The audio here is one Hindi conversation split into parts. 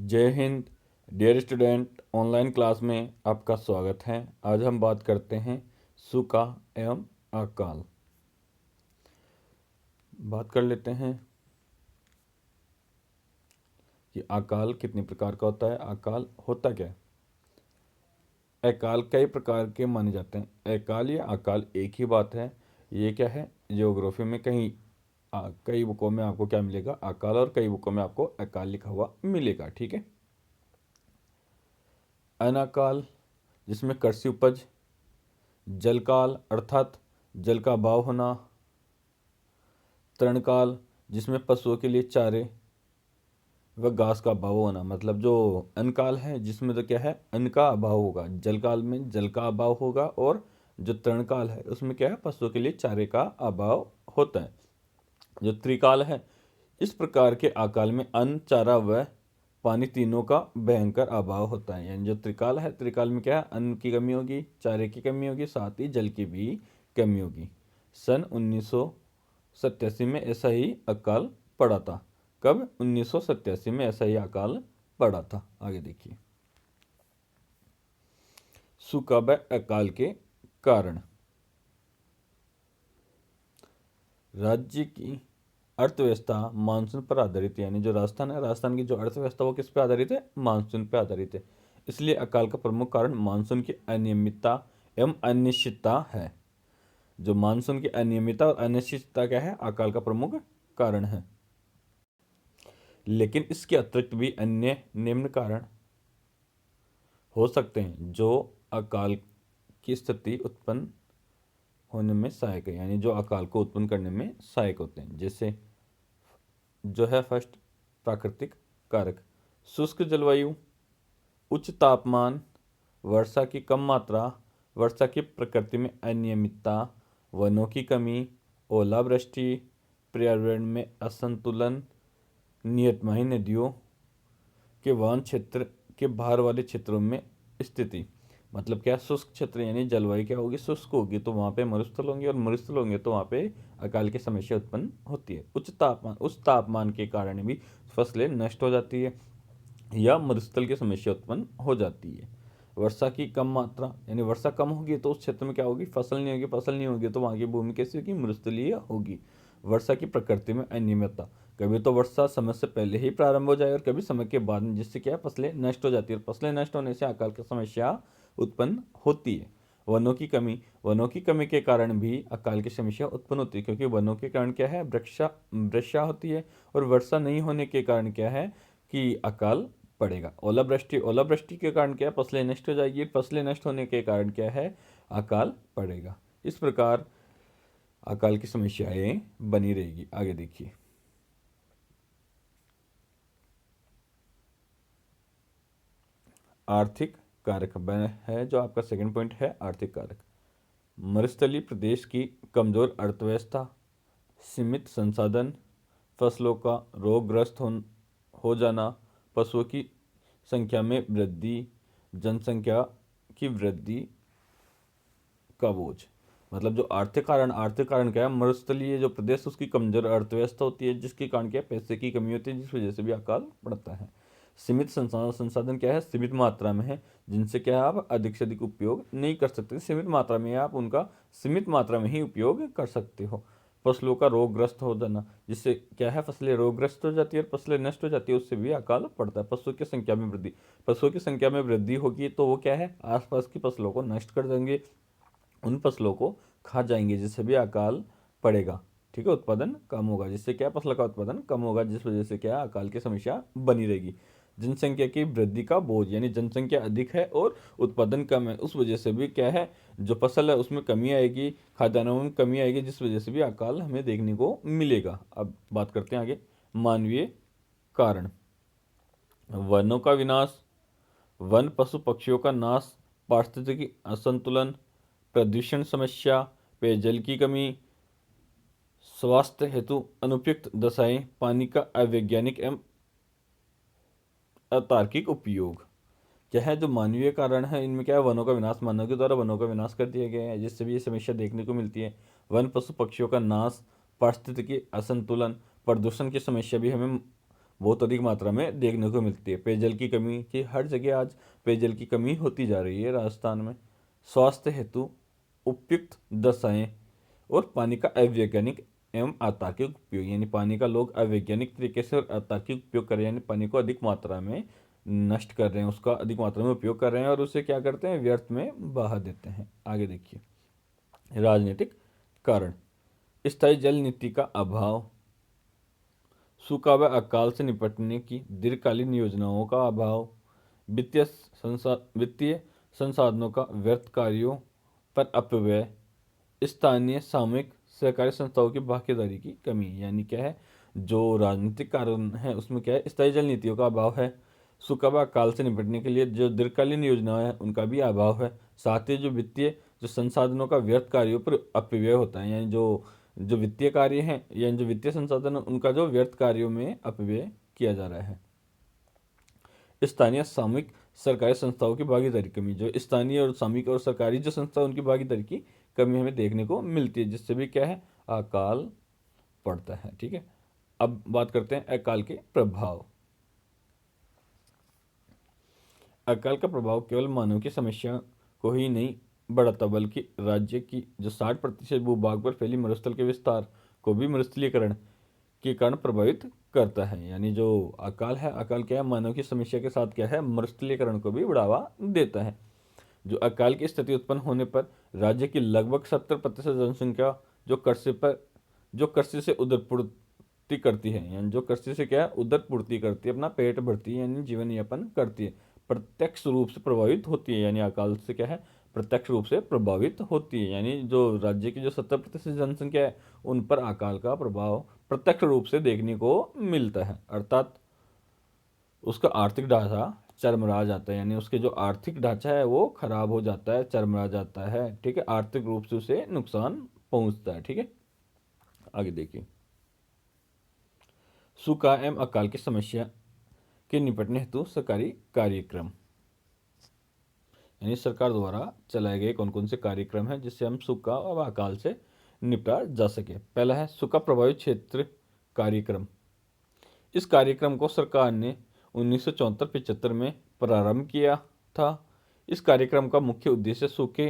जय Hind. Dear student, online class में आपका स्वागत है। आज हम बात करते हैं सूखा एवं अकाल। बात कर लेते हैं कि अकाल कितने प्रकार का होता है। अकाल होता क्या है? अकाल कई प्रकार के माने जाते हैं। अकाल या अकाल एक ही बात है। ये क्या है? ज्योग्राफी में कई बुकों में आपको क्या मिलेगा? अकाल, और कई बुकों में आपको अकाल लिखा हुआ मिलेगा। ठीक है। अनाकाल जिसमें कृषि उपज, जलकाल अर्थात जल का अभाव होना, तृणकाल जिसमें पशुओं के लिए चारे व घास का अभाव होना। मतलब जो अनकाल है जिसमें तो क्या है, अन्न का अभाव होगा। जलकाल में जल का अभाव होगा, और जो तृणकाल है उसमें क्या है, पशुओं के लिए चारे का अभाव होता है। जो त्रिकाल है, इस प्रकार के अकाल में अन्न, चारा व पानी तीनों का भयंकर अभाव होता है। यानी जो त्रिकाल है, त्रिकाल में क्या है, अन्न की कमी होगी, चारे की कमी होगी, साथ ही जल की भी कमी होगी। सन 1987 में ऐसा ही अकाल पड़ा था। कब? 1987 में ऐसा ही अकाल पड़ा था। आगे देखिए, सूखा व अकाल के कारण। राज्य की अर्थव्यवस्था मानसून पर आधारित है। यानी जो राजस्थान है, राजस्थान की जो अर्थव्यवस्था वो किस पे आधारित है? मानसून पे आधारित है। इसलिए अकाल का प्रमुख कारण मानसून की अनियमितता एवं अनिश्चितता है। जो मानसून की अनियमितता और अनिश्चितता क्या है? अकाल का प्रमुख कारण है। लेकिन इसके अतिरिक्त भी अन्य निम्न कारण हो सकते हैं जो अकाल की स्थिति उत्पन्न होने में सहायक है। यानी जो अकाल को उत्पन्न करने में सहायक होते हैं। जैसे जो है फर्स्ट, प्राकृतिक कारक, शुष्क जलवायु, उच्च तापमान, वर्षा की कम मात्रा, वर्षा की प्रकृति में अनियमितता, वनों की कमी, ओलावृष्टि, पर्यावरण में असंतुलन, नियतमाही नदियों के वन क्षेत्र के बाहर वाले क्षेत्रों में स्थिति। मतलब क्या? शुष्क क्षेत्र यानी जलवायु क्या होगी? शुष्क होगी, तो वहाँ पे मरुस्थल होंगे, और मरुस्थल होंगे तो वहाँ पे अकाल की समस्या उत्पन्न होती है। उच्च तापमान के कारण भी फसलें नष्ट हो जाती है, या मरुस्थल की समस्या उत्पन्न हो जाती है। वर्षा की कम मात्रा, यानी वर्षा कम होगी तो उस क्षेत्र में क्या होगी? फसल नहीं होगी। फसल नहीं होगी तो वहाँ की भूमि कैसी होगी? मरुस्थलीय होगी। वर्षा की प्रकृति में अनियमितता, कभी तो वर्षा समय से पहले ही प्रारंभ हो जाए और कभी समय के बाद में, जिससे क्या है, फसलें नष्ट हो जाती है, और फसलें नष्ट होने से अकाल की समस्या उत्पन्न होती है। वनों की कमी, वनों की कमी के कारण भी अकाल की समस्या उत्पन्न होती है, क्योंकि वनों के कारण क्या है? वर्षा होती है, और वर्षा नहीं होने के कारण क्या है कि अकाल पड़ेगा। ओलावृष्टि, ओलावृष्टि के कारण क्या है? फसलें नष्ट हो जाएगी, फसलें नष्ट होने के कारण क्या है? अकाल पड़ेगा। इस प्रकार अकाल की समस्याएं बनी रहेगी। आगे देखिए, आर्थिक कारक है जो आपका सेकंड पॉइंट है, आर्थिक कारक। मरुस्थलीय प्रदेश की कमजोर अर्थव्यवस्था, सीमित संसाधन, फसलों का रोगग्रस्त हो जाना, पशुओं की संख्या में वृद्धि, जनसंख्या की वृद्धि का बोझ। मतलब जो आर्थिक कारण क्या है? मरुस्थलीय जो प्रदेश, उसकी कमजोर अर्थव्यवस्था होती है, जिसके कारण क्या है? पैसे की कमी होती है, जिस वजह से भी अकाल पड़ता है। सीमित संसाधन, संसाधन क्या है? सीमित मात्रा में है, जिनसे क्या है, आप अधिक से अधिक उपयोग नहीं कर सकते। सीमित मात्रा में है, आप उनका सीमित मात्रा में ही उपयोग कर सकते हो। फसलों का रोगग्रस्त हो जाना, जिससे क्या है, फसलें रोगग्रस्त हो जाती है और फसलें नष्ट हो जाती है, उससे भी अकाल पड़ता है। पशुओं की संख्या में वृद्धि, पशुओं की संख्या में वृद्धि होगी तो वो क्या है? आसपास की फसलों को नष्ट कर देंगे, उन फसलों को खा जाएंगे, जिससे भी अकाल पड़ेगा। ठीक है। उत्पादन कम होगा, जिससे क्या? फसल का उत्पादन कम होगा, जिस वजह से क्या? अकाल की समस्या बनी रहेगी। जनसंख्या की वृद्धि का बोझ, यानी जनसंख्या अधिक है और उत्पादन कम है, उस वजह से भी क्या है? जो फसल है उसमें कमी आएगी, खाद्यान्नों में कमी आएगी, जिस वजह से भी अकाल हमें देखने को मिलेगा। अब बात करते हैं आगे, मानवीय कारण। वनों का विनाश, वन पशु पक्षियों का नाश, पारिस्थितिकी असंतुलन, प्रदूषण समस्या, पेयजल की कमी, स्वास्थ्य हेतु अनुपयुक्त दशाएं, पानी का अवैज्ञानिक एवं अतार्किक उपयोग। क्या है? जो मानवीय कारण है, इनमें क्या है? वनों का विनाश, मानव के द्वारा वनों का विनाश कर दिया गया है, जिससे भी ये समस्या देखने को मिलती है। वन पशु पक्षियों का नाश, पारिस्थितिकी असंतुलन, प्रदूषण की समस्या भी हमें बहुत अधिक मात्रा में देखने को मिलती है। पेयजल की कमी की हर जगह आज पेयजल की कमी होती जा रही है राजस्थान में। स्वास्थ्य हेतु उपयुक्त दशाएं और पानी का अवैज्ञानिक एवं अतार्किक उपयोग, यानी पानी का लोग अवैज्ञानिक तरीके से और अतार्किक उपयोग कर रहे हैं, यानी पानी को अधिक मात्रा में नष्ट कर रहे हैं, उसका अधिक मात्रा में उपयोग कर रहे हैं और उसे क्या करते हैं, व्यर्थ में बहा देते हैं। आगे देखिए, राजनीतिक कारण, स्थायी जल नीति का अभाव, सूखा व अकाल से निपटने की दीर्घकालीन योजनाओं का अभाव, वित्तीय संसाधनों का व्यर्थ कार्यों पर अपव्यय, स्थानीय सामूहिक सहकारी संस्थाओं की भागीदारी की कमी। यानी क्या है, जो राजनीतिक कारण है उसमें क्या है, स्थायी जल नीतियों का अभाव है, सूखा व अकाल से निपटने के लिए जो दीर्घकालीन योजनाएं हैं उनका भी अभाव है, साथ ही जो वित्तीय जो संसाधनों का व्यर्थ कार्यों पर अपव्यय होता है, यानी जो जो वित्तीय कार्य हैं यानी जो वित्तीय संसाधन है, उनका जो व्यर्थ कार्यों में अपव्यय किया जा रहा है। स्थानीय सामूहिक सरकारी संस्थाओं की भागीदारी कमी, जो स्थानीय और सामूहिक और सरकारी जो संस्था उनकी भागीदारी की कमी हमें देखने को मिलती है, जिससे भी क्या है, अकाल पड़ता है। ठीक है, अब बात करते हैं अकाल के प्रभाव। अकाल का प्रभाव केवल मानव की समस्या को ही नहीं बढ़ाता, बल्कि राज्य की जो 60% भूभाग पर फैली मरुस्थल के विस्तार को भी मरुस्थलीकरण के कारण प्रभावित करता है। यानी जो अकाल है, अकाल क्या है, मानव की समस्या के साथ क्या है, मरुस्थलीकरण को भी बढ़ावा देता है। जो अकाल की स्थिति उत्पन्न होने पर राज्य की लगभग 70% जनसंख्या जो कृषि से उदरपूर्ति करती है, यानी जो कृषि से क्या है, उदरपूर्ति करती है, अपना पेट भरती है, यानी जीवन यापन करती है, प्रत्यक्ष रूप से प्रभावित होती है। यानी अकाल से क्या है, प्रत्यक्ष रूप से प्रभावित होती है। यानी जो राज्य की जो 70% जनसंख्या है उन पर अकाल का प्रभाव प्रत्यक्ष रूप से देखने को मिलता है, अर्थात उसका आर्थिक ढांचा चरमरा जाता है, यानी उसके जो आर्थिक ढांचा है वो खराब हो जाता है, चरमरा जाता है। ठीक है, आर्थिक रूप से उसे नुकसान पहुंचता है। ठीक है, आगे देखिए, सूखा एवं अकाल की समस्या के निपटने हेतु सरकारी कार्यक्रम, यानी सरकार द्वारा चलाए गए कौन कौन से कार्यक्रम हैं जिससे हम सूखा और अकाल से निपटा जा सके। पहला है सूखा प्रभावित क्षेत्र कार्यक्रम। इस कार्यक्रम को सरकार ने 1974-75 में प्रारंभ किया था। इस कार्यक्रम का मुख्य उद्देश्य सूखे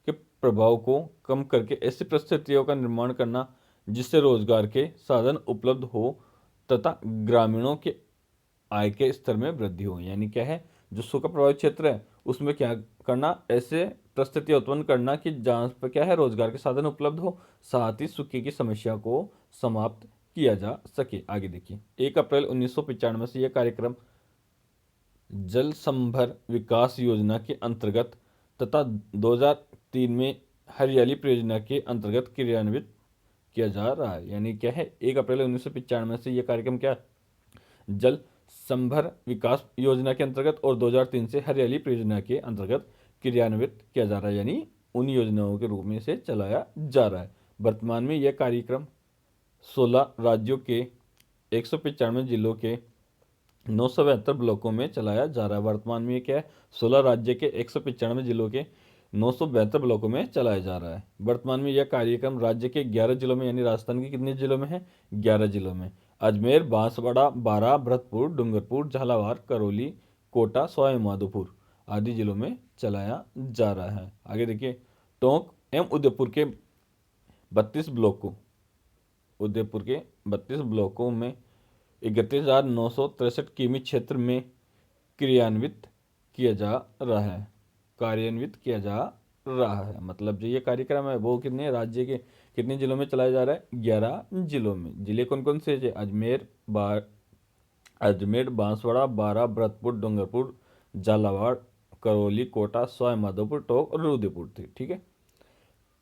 के प्रभाव को कम करके ऐसी परिस्थितियों का निर्माण करना जिससे रोजगार के साधन उपलब्ध हो तथा ग्रामीणों के आय के स्तर में वृद्धि हो। यानी क्या है, जो सूखा प्रभावित क्षेत्र है उसमें क्या करना, ऐसे परिस्थितियां उत्पन्न करना कि जहाँ पर क्या है, रोजगार के साधन उपलब्ध हो, साथ ही सूखे की समस्या को समाप्त किया जा सके। आगे देखिए, 1 अप्रैल 1995 से यह कार्यक्रम जल संभर विकास योजना के अंतर्गत तथा 2003 में हरियाली परियोजना के अंतर्गत क्रियान्वित किया जा रहा है। यानी क्या है, 1 अप्रैल 1995 से यह कार्यक्रम क्या, जल संभर विकास योजना के अंतर्गत और 2003 से हरियाली परियोजना के अंतर्गत क्रियान्वित किया जा रहा है, यानी उन योजनाओं के रूप में से चलाया जा रहा है। वर्तमान में यह कार्यक्रम 16 राज्यों के 195 जिलों के 972 ब्लॉकों में चलाया जा रहा है। वर्तमान में ये क्या है, 16 राज्य के 195 जिलों के 972 ब्लॉकों में चलाया जा रहा है। वर्तमान में यह कार्यक्रम राज्य के 11 जिलों में, यानी राजस्थान के कितने जिलों में है, 11 जिलों में, अजमेर, बांसवाड़ा, बारां, भरतपुर, डूंगरपुर, झालावाड़, करौली, कोटा, सवाई माधोपुर आदि जिलों में चलाया जा रहा है। आगे देखिए, टोंक एवं उदयपुर के 32 ब्लॉकों उदयपुर के 32 ब्लॉकों में 31,963 किमी क्षेत्र में क्रियान्वित किया जा रहा है। मतलब जो ये कार्यक्रम है वो कितने राज्य के कितने जिलों में चलाया जा रहा है, 11 जिलों में। जिले कौन कौन से है, अजमेर, बांसवाड़ा, बारां, भरतपुर, डूंगरपुर, झालावाड़, करौली, कोटा, सवाई माधोपुर, टोंक और उदयपुर थे। ठीक है,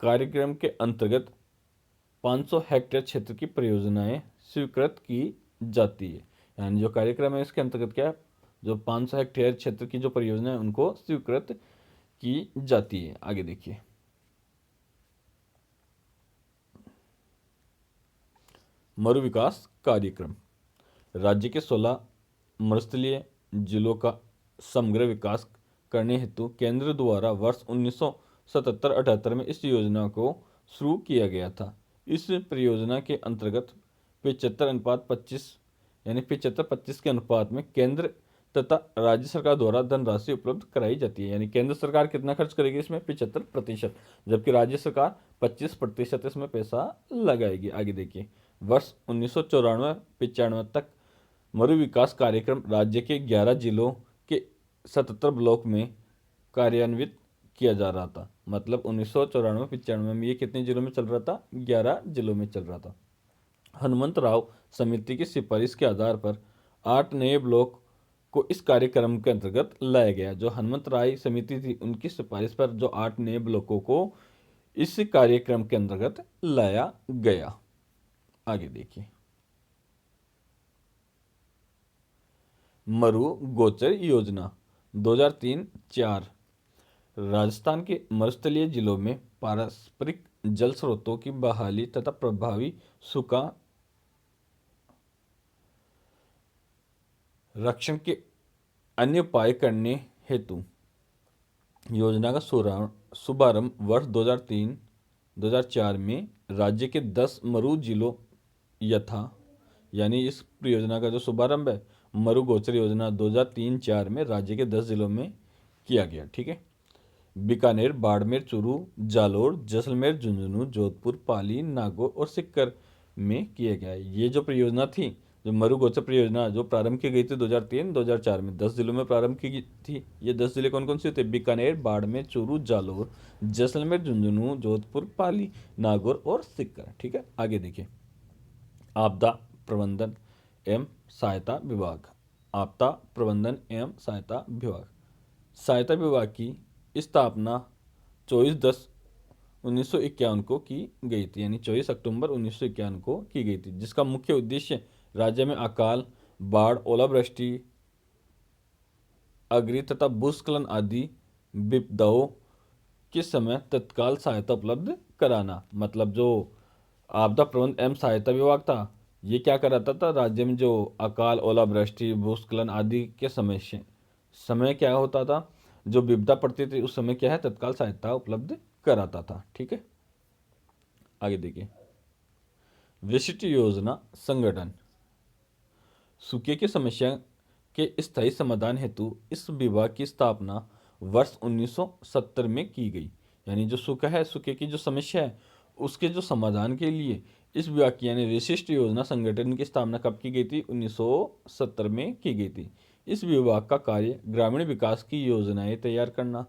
कार्यक्रम के अंतर्गत 500 हेक्टेयर क्षेत्र की परियोजनाएं स्वीकृत की जाती है। यानी जो कार्यक्रम है इसके अंतर्गत क्या है, जो 500 हेक्टेयर क्षेत्र की जो परियोजना है उनको स्वीकृत की जाती है। आगे देखिए, मरु विकास कार्यक्रम। राज्य के 16 मरुस्थलीय जिलों का समग्र विकास करने हेतु केंद्र द्वारा वर्ष 1977-78 में इस योजना को शुरू किया गया था। इस परियोजना के अंतर्गत 75:25 यानी 75-25 के अनुपात में केंद्र तथा राज्य सरकार द्वारा धनराशि उपलब्ध कराई जाती है। यानी केंद्र सरकार कितना खर्च करेगी इसमें? 75%, जबकि राज्य सरकार 25% इसमें पैसा लगाएगी। आगे देखिए, वर्ष 1994-95 तक मरु विकास कार्यक्रम राज्य के 11 जिलों के 77 ब्लॉक में कार्यान्वित किया जा रहा था। मतलब 1994-95 में ये कितने जिलों में चल रहा था? 11 जिलों में चल रहा था। हनुमंतराव समिति की सिफारिश के आधार पर 8 नए ब्लॉक को इस कार्यक्रम के अंतर्गत लाया गया। जो हनुमंत राय समिति थी उनकी सिफारिश पर जो 8 नए ब्लॉकों को इस कार्यक्रम के अंतर्गत लाया गया। आगे देखिए, मरु गोचर योजना 2003-4 राजस्थान के मरुस्थलीय जिलों में पारंपरिक जल स्रोतों की बहाली तथा प्रभावी सूखा रक्षण के अन्य उपाय करने हेतु योजना का शुभारंभ वर्ष 2003-2004 में राज्य के 10 मरु जिलों यथा, यानी इस परियोजना का जो शुभारंभ है मरु गोचर योजना 2003-4 में राज्य के 10 जिलों में किया गया। ठीक है, बीकानेर, बाड़मेर, चूरू, जालोर, जैसलमेर, झुंझुनू, जोधपुर, पाली, नागौर और सीकर में किया गया। ये जो परियोजना थी, जो मरु गोचर परियोजना जो प्रारंभ की गई थी 2003-2004 में 10 जिलों में प्रारंभ की गई थी। ये 10 जिले कौन कौन से थे? बीकानेर, बाड़मेर, चूरू, जालोर, जैसलमेर, झुंझुनू, जोधपुर, पाली, नागौर और सीकर। ठीक है, आगे देखिए, आपदा प्रबंधन एवं सहायता विभाग। आपदा प्रबंधन एवं सहायता विभाग। सहायता विभाग की स्थापना 24/10/1951 को की गई थी, यानी 24 अक्टूबर 1951 को की गई थी, जिसका मुख्य उद्देश्य राज्य में अकाल, बाढ़, ओलावृष्टि, अग्नि तथा भूस्खलन आदि विपदाओं के समय तत्काल सहायता उपलब्ध कराना। मतलब जो आपदा प्रबंधन एवं सहायता विभाग था, ये क्या कराता था? राज्य में जो अकाल, ओलावृष्टि, भूस्खलन आदि के समय क्या होता था, जो विपदा पड़ती थी उस समय क्या है? तत्काल सहायता उपलब्ध कराता था। ठीक है, आगे देखिए, विशिष्ट योजना संगठन। सूखे की समस्या के स्थायी समाधान हेतु इस विभाग की स्थापना वर्ष 1970 में की गई। यानी जो सूखा है, सूखे की जो समस्या है उसके जो समाधान के लिए इस विभाग की यानी विशिष्ट योजना संगठन की स्थापना कब की गई थी? 1970 में की गई थी। इस विभाग का कार्य ग्रामीण विकास की योजनाएं तैयार करना।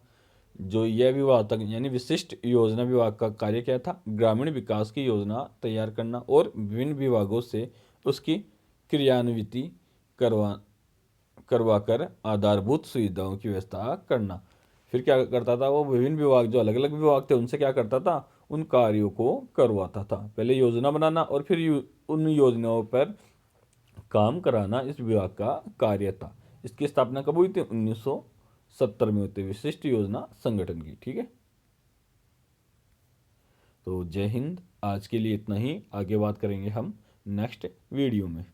जो यह विभाग तक यानी विशिष्ट योजना विभाग का कार्य क्या था? ग्रामीण विकास की योजना तैयार करना और विभिन्न विभागों से उसकी क्रियान्विति करवाकर आधारभूत सुविधाओं की व्यवस्था करना। फिर क्या करता था वो? विभिन्न विभाग जो अलग अलग विभाग थे उनसे क्या करता था? उन कार्यों को करवाता था। पहले योजना बनाना और फिर उन योजनाओं पर काम कराना इस विभाग का कार्य था। इसकी स्थापना कब हुई थी? 1970 में हुई थी, विशिष्ट योजना संगठन की। ठीक है, तो जय हिंद। आज के लिए इतना ही, आगे बात करेंगे हम नेक्स्ट वीडियो में।